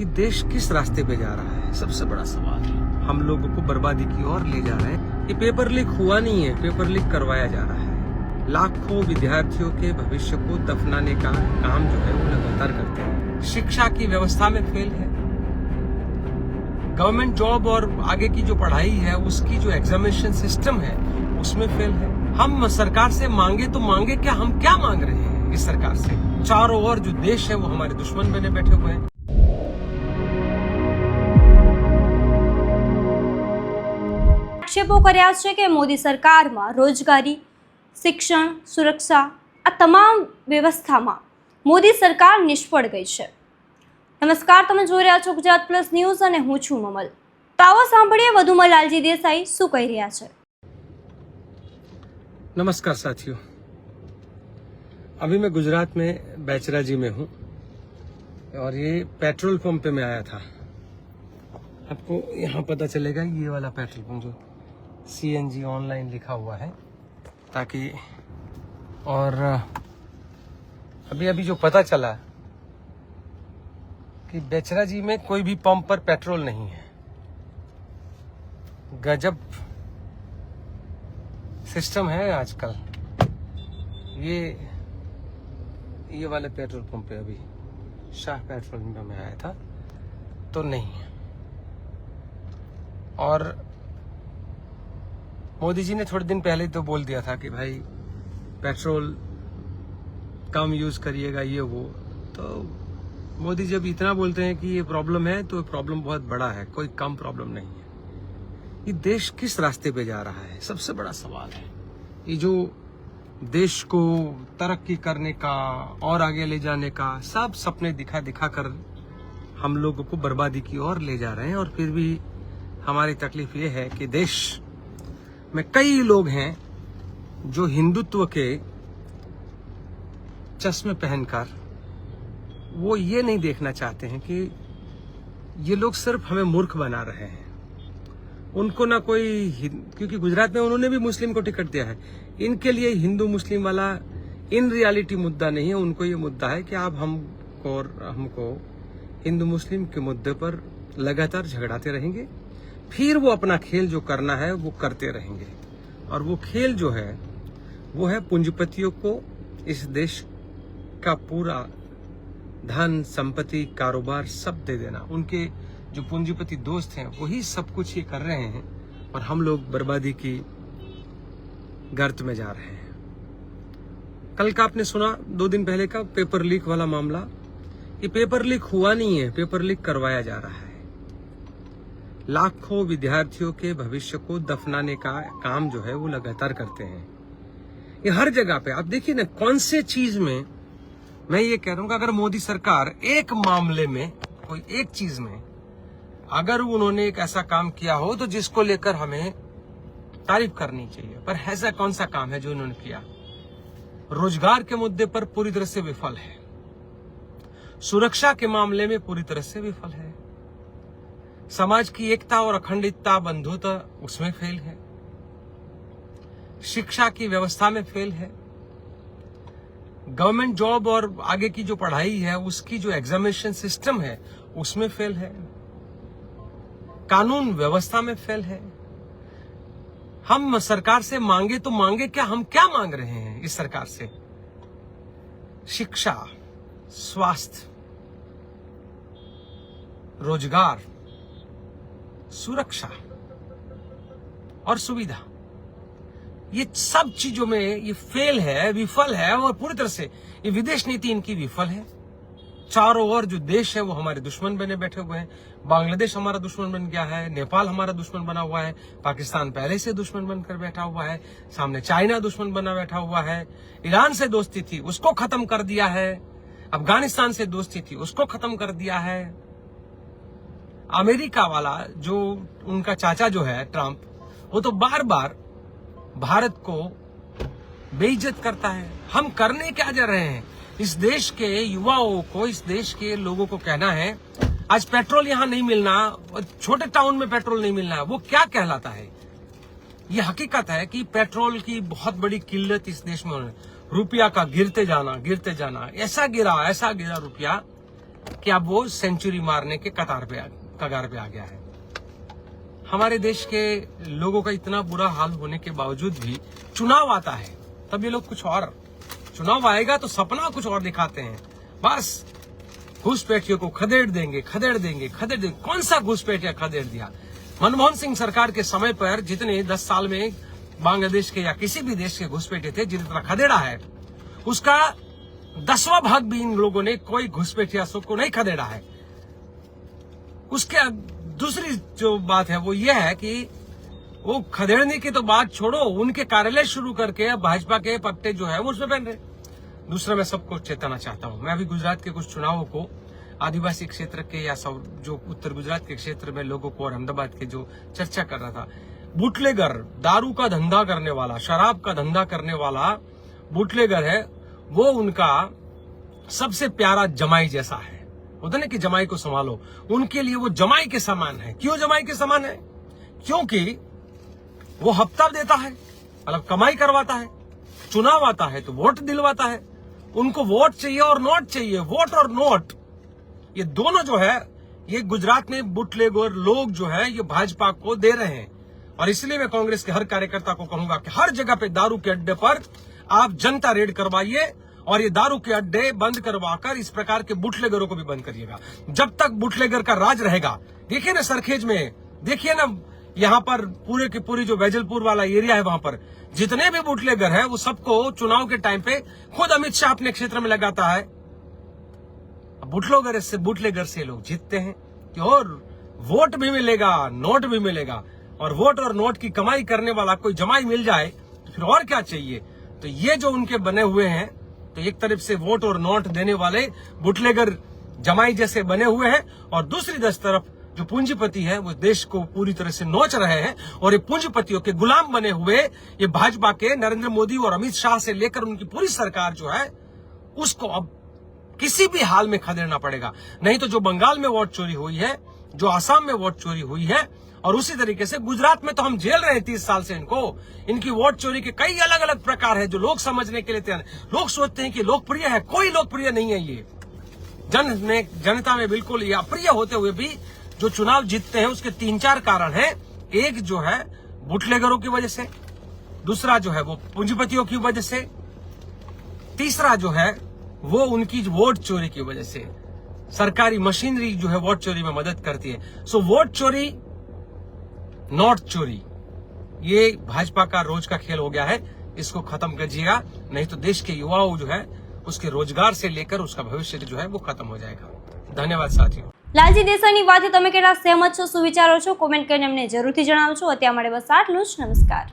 कि देश किस रास्ते पे जा रहा है, सबसे बड़ा सवाल है। हम लोगों को बर्बादी की ओर ले जा रहे हैं। ये पेपर लीक हुआ नहीं है, पेपर लीक करवाया जा रहा है। लाखों विद्यार्थियों के भविष्य को दफनाने का काम जो है वो लगातार करते हैं। शिक्षा की व्यवस्था में फेल है। गवर्नमेंट जॉब और आगे की जो पढ़ाई है उसकी जो एग्जामिनेशन सिस्टम है उसमें फेल है। हम सरकार से मांगे तो मांगे क्या, हम क्या मांग रहे हैं इस सरकार से? चारों ओर जो देश है वो हमारे दुश्मन बने बैठे हुए हैं। આક્ષેપો કર્યા છે કે મોદી સરકારમાં રોજગારી, શિક્ષણ, સુરક્ષા આ તમામ વ્યવસ્થામાં મોદી સરકાર નિષ્ફળ ગઈ છે। નમસ્કાર, તમે જોઈ રહ્યા છો ગુજરાત પ્લસ ન્યૂઝ અને હું છું મમલ। તો આવો સાંભળીએ વધુમાં લાલજી દેસાઈ શું કહી રહ્યા છે। नमस्कार साथियों, अभी मैं गुजरात में बैचराजी में हूँ और ये पेट्रोल पंप पे मैं आया था। आपको यहाँ पता चलेगा, ये वाला पेट्रोल पंप जो CNG ऑनलाइन लिखा हुआ है, ताकि और अभी अभी जो पता चला कि बैचराजी में कोई भी पंप पर पेट्रोल नहीं है। गजब सिस्टम है आजकल। ये वाले पेट्रोल पंप पे अभी शाह पेट्रोल पंप में आया था तो नहीं है। और मोदी जी ने थोड़े दिन पहले तो बोल दिया था कि भाई पेट्रोल कम यूज करिएगा, ये वो। तो मोदी जी अभी इतना बोलते हैं कि ये प्रॉब्लम है, तो प्रॉब्लम बहुत बड़ा है, कोई कम प्रॉब्लम नहीं है। ये देश किस रास्ते पे जा रहा है, सबसे बड़ा सवाल है। ये जो देश को तरक्की करने का और आगे ले जाने का सब सपने दिखा दिखा कर हम लोगों को बर्बादी की ओर ले जा रहे हैं। और फिर भी हमारी तकलीफ ये है कि देश में कई लोग हैं जो हिंदुत्व के चश्मे पहनकर वो ये नहीं देखना चाहते हैं कि ये लोग सिर्फ हमें मूर्ख बना रहे हैं। उनको ना कोई, क्योंकि गुजरात में उन्होंने भी मुस्लिम को टिकट दिया है, इनके लिए हिंदू मुस्लिम वाला इन रियलिटी मुद्दा नहीं है। उनको ये मुद्दा है कि आप हमको हिंदू मुस्लिम के मुद्दे पर लगातार झगड़ाते रहेंगे, फिर वो अपना खेल जो करना है वो करते रहेंगे। और वो खेल जो है वो है पूंजीपतियों को इस देश का पूरा धन, संपत्ति, कारोबार सब दे देना। उनके जो पूंजीपति दोस्त हैं वही सब कुछ ये कर रहे हैं और हम लोग बर्बादी की गर्त में जा रहे हैं। कल का आपने सुना, 2 दिन पहले का पेपर लीक वाला मामला। ये पेपर लीक हुआ नहीं है, पेपर लीक करवाया जा रहा है। लाखों विद्यार्थियों के भविष्य को दफनाने का काम जो है वो लगातार करते हैं। ये हर जगह पे आप देखिए ना, कौन से चीज में मैं ये कह रहा हूँ कि अगर मोदी सरकार एक मामले में, कोई एक चीज में अगर उन्होंने एक ऐसा काम किया हो तो जिसको लेकर हमें तारीफ करनी चाहिए। पर ऐसा कौन सा काम है जो उन्होंने किया? रोजगार के मुद्दे पर पूरी तरह से विफल है, सुरक्षा के मामले में पूरी तरह से विफल है, समाज की एकता और अखंडितता, बंधुता उसमें फेल है, शिक्षा की व्यवस्था में फेल है, गवर्नमेंट जॉब और आगे की जो पढ़ाई है उसकी जो एग्जामिनेशन सिस्टम है उसमें फेल है, कानून व्यवस्था में फेल है। हम सरकार से मांगे तो मांगे क्या, हम क्या मांग रहे हैं इस सरकार से? शिक्षा, स्वास्थ्य, रोजगार, सुरक्षा और सुविधा, ये सब चीजों में ये फेल है, विफल है। और पूरी तरह से ये विदेश नीति इनकी विफल है। चारों ओर जो देश है वो हमारे दुश्मन बने बैठे हुए हैं। बांग्लादेश हमारा दुश्मन बन गया है, नेपाल हमारा दुश्मन बना हुआ है, पाकिस्तान पहले से दुश्मन बनकर बैठा हुआ है, सामने चाइना दुश्मन बना बैठा हुआ है, ईरान से दोस्ती थी उसको खत्म कर दिया है, अफगानिस्तान से दोस्ती थी उसको खत्म कर दिया है। अमेरिका वाला जो उनका चाचा जो है ट्रंप, वो तो बार बार भारत को बेइज्जत करता है। हम करने क्या जा रहे हैं? इस देश के युवाओं को, इस देश के लोगों को कहना है आज पेट्रोल यहाँ नहीं मिलना, छोटे टाउन में पेट्रोल नहीं मिलना है, वो क्या कहलाता है? ये हकीकत है कि पेट्रोल की बहुत बड़ी किल्लत इस देश में, रुपया का गिरते जाना, ऐसा गिरा रुपया कि अब वो सेंचुरी मारने के कगार पे आ गया है। हमारे देश के लोगों का इतना बुरा हाल होने के बावजूद भी चुनाव आता है तब ये लोग कुछ और, चुनाव आएगा तो सपना कुछ और दिखाते हैं। बस घुसपैठियों को खदेड़ देंगे। कौन सा घुसपैठिया खदेड़ दिया? मनमोहन सिंह सरकार के समय पर जितने 10 साल में बांग्लादेश के या किसी भी देश के घुसपैठे थे, जितना खदेड़ा है उसका 10वां भाग भी इन लोगों ने कोई घुसपैठिया को नहीं खदेड़ा है। उसके दूसरी जो बात है वो ये है कि वो खदेड़ने की तो बात छोड़ो, उनके कार्यालय शुरू करके भाजपा के पत्ते जो है वो उसमें पहन रहे। दूसरा, मैं सबको चेताना चाहता हूं, मैं अभी गुजरात के कुछ चुनावों को आदिवासी क्षेत्र के या जो उत्तर गुजरात के क्षेत्र में लोगों को और अहमदाबाद के जो चर्चा कर रहा था, बुटलेगर, दारू का धंधा करने वाला, शराब का धंधा करने वाला बुटलेगर है, वो उनका सबसे प्यारा जमाई जैसा है। होता ना कि जमाई को संभालो, उनके लिए वो जमाई के समान है। क्यों जमाई के समान है? क्योंकि वो हफ्ता देता है, मतलब कमाई करवाता है, चुनाव आता है तो वोट दिलवाता है। उनको वोट चाहिए और नोट चाहिए, वोट और नोट, ये दोनों जो है ये गुजरात में बुटलेगर लोग जो है ये भाजपा को दे रहे हैं। और इसलिए मैं कांग्रेस के हर कार्यकर्ता को कहूंगा कि हर जगह पे दारू के अड्डे पर आप जनता रेड करवाइए और ये दारू के अड्डे बंद करवाकर इस प्रकार के बुटलेगरों को भी बंद करिएगा। जब तक बुटलेगर का राज रहेगा, देखिए ना सरखेज में, देखिए ना यहाँ पर पूरे की पूरी जो वैजलपुर वाला एरिया है, वहां पर जितने भी बुटलेगर है वो सबको चुनाव के टाइम पे खुद अमित शाह अपने क्षेत्र में लगाता है। बुटलेगर से लोग जीतते हैं कि और वोट भी मिलेगा, नोट भी मिलेगा, और वोट और नोट की कमाई करने वाला कोई जमाई मिल जाए तो फिर और क्या चाहिए। तो ये जो उनके बने हुए हैं, तो एक तरफ से वोट और नोट देने वाले बुटलेगर जमाई जैसे बने हुए हैं, और दूसरी तरफ जो पूंजीपति है वो देश को पूरी तरह से नोच रहे हैं, और ये पूंजीपतियों के गुलाम बने हुए ये भाजपा के नरेंद्र मोदी और अमित शाह से लेकर उनकी पूरी सरकार जो है उसको अब किसी भी हाल में खदेड़ना पड़ेगा। नहीं तो जो बंगाल में वोट चोरी हुई है, जो आसाम में वोट चोरी हुई है, और उसी तरीके से गुजरात में तो हम झेल रहे हैं 30 साल से इनकी वोट चोरी के कई अलग अलग प्रकार है जो लोग समझने के लिए तैयार। लोग सोचते हैं कि लोकप्रिय है, कोई लोकप्रिय नहीं है। ये जनता में बिल्कुल ये अप्रिय होते हुए भी जो चुनाव जीतते हैं उसके 3-4 कारण हैं। एक जो है बुटलेगरों की वजह से, दूसरा जो है वो पूंजीपतियों की वजह से, तीसरा जो है वो उनकी वोट चोरी की वजह से। सरकारी मशीनरी जो है वोट चोरी में मदद करती है। सो वोट चोरी, नोट चोरी, ये भाजपा का रोज का खेल हो गया है। इसको खत्म कीजिएगा, नहीं तो देश के युवाओं जो है उसके रोजगार से लेकर उसका भविष्य जो है वो खत्म हो जाएगा। धन्यवाद साथियों। લાલજી દેસાઈની વાતથી તમે કેટલા સહેમત છો, શું વિચારો છો, કોમેન્ટ કરીને અમને જરૂરથી જણાવજો. અત્યાર માટે બસ આટલું જ. નમસ્કાર.